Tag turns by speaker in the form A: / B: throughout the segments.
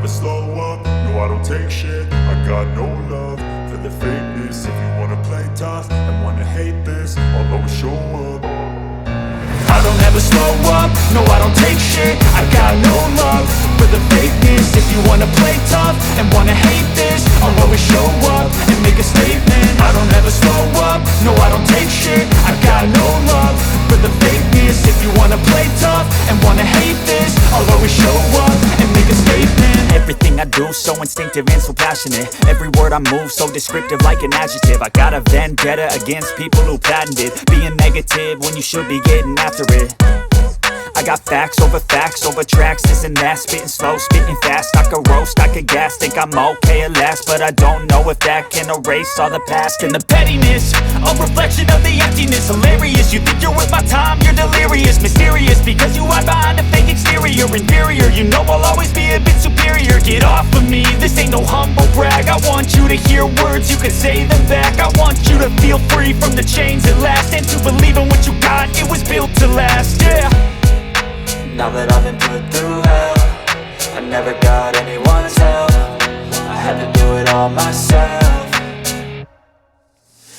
A: slow up, no I don't take shit. I got no love for the fakeness. If you wanna play tough and wanna hate this, I'll always show up. I don't ever slow up, no I don't take shit. I got no love for the fakeness. If you wanna play tough and wanna hate this, I'll always show up and make a statement. I don't ever slow up, no I don't take shit. I got no love for the fakeness. If you wanna play tough and wanna hate this, I'll always show up and make a statement.
B: Everything I do so instinctive and so passionate. Every word I move so descriptive like an adjective. I got a vendetta against people who patented being negative when you should be getting after it. I got facts over tracks, this and that. Spitting slow, spitting fast, I could roast, I could gas. Think I'm okay at last, but I don't know if that can erase all the past. And the pettiness, a reflection of the emptiness. Hilarious, you think you're worth my time, you're delirious. Mysterious, because you hide behind a fake exterior. Inferior, you know I'll always be a bit superior. Get off of me, this ain't no humble brag. I want you to hear words, you can say them back. I want you to feel free from the chains at last, and to believe in what you got, it was built to last, yeah.
C: Now that I've been put through hell, I never got anyone's help. I had to do it all myself.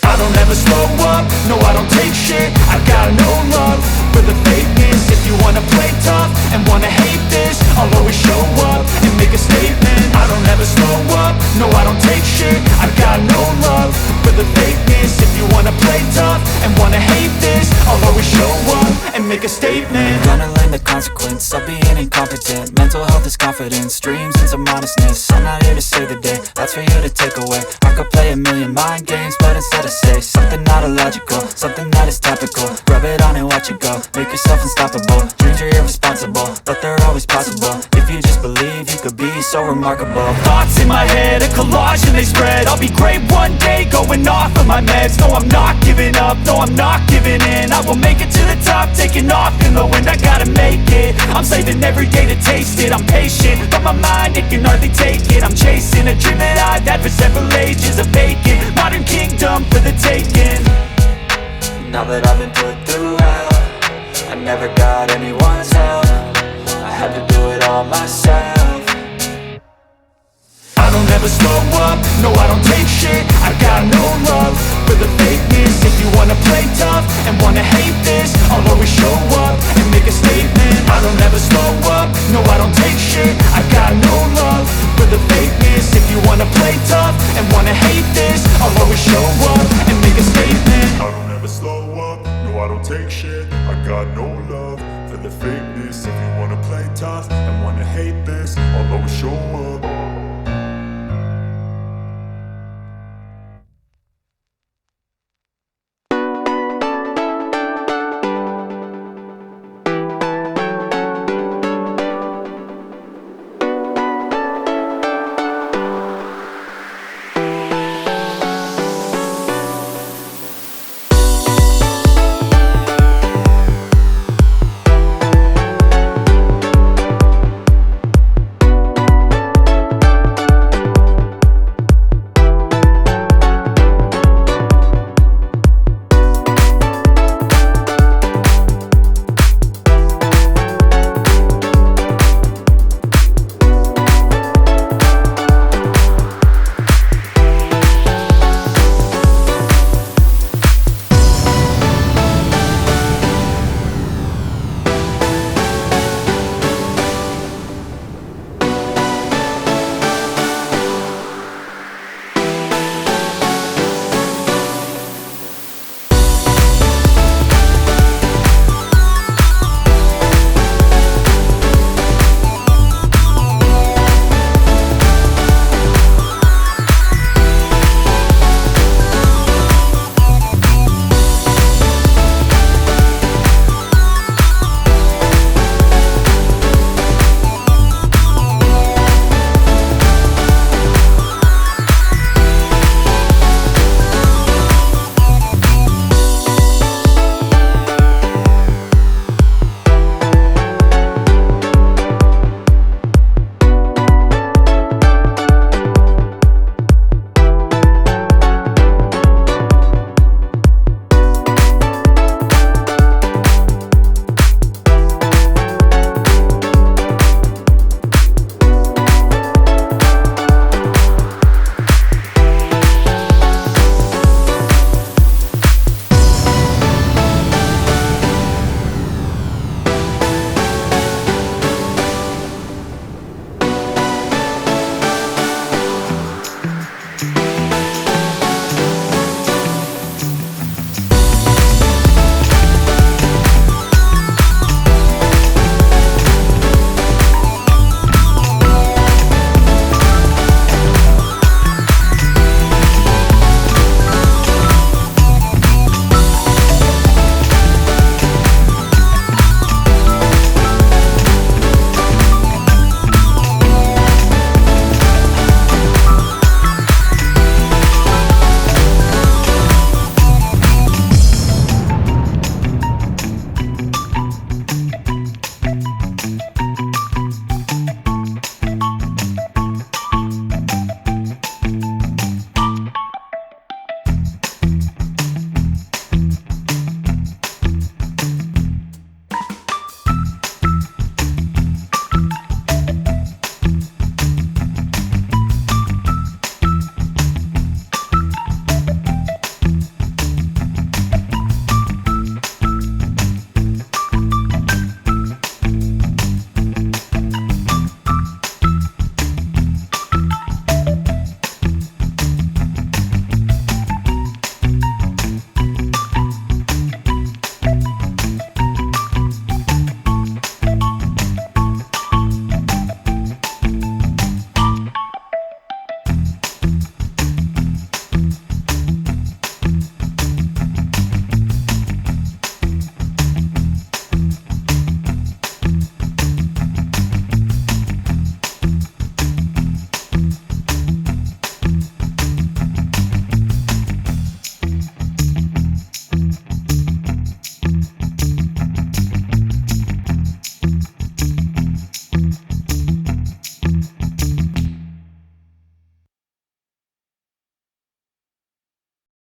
A: I don't ever slow up, no I don't take shit. I got no love for the fakeness. If you wanna play tough and wanna hate this, I'll always show up and make a statement. I don't ever slow up, no I don't take shit. I got no love for the fakeness. If you wanna play tough and wanna hate this, I'll always show up and make a statement.
C: Gonna learn the consequence of being incompetent. Mental health is confidence, dreams and some honestness. I'm not here to save the day, that's for you to take away. I could play a million mind games, but instead I say something not illogical, something that is topical. Rub it on and watch it go, make yourself unstoppable. Dreams are irresponsible, but they're always possible. If you just believe, you could be so remarkable.
B: Thoughts in my head, a collage and they spread. I'll be great one day, going off of my meds. No, I'm not giving up, no, I'm not giving in. I will make it to the top, taking off in the wind. I gotta make it, I'm saving every day to taste it. I'm patient, but my mind, it can hardly take it. I'm chasing a dream that I've had for several ages. A vacant, modern kingdom for the taking.
C: Now that I've been put through hell, I never got anyone's help. I had to do it all myself.
A: I don't ever slow up, no I don't take shit. I got no love for the fakeness. If you wanna play tough and wanna hate this, I'll always show up and make a statement. I don't ever slow up, no I don't take shit. I got no love for the fakeness. If you wanna play tough and wanna hate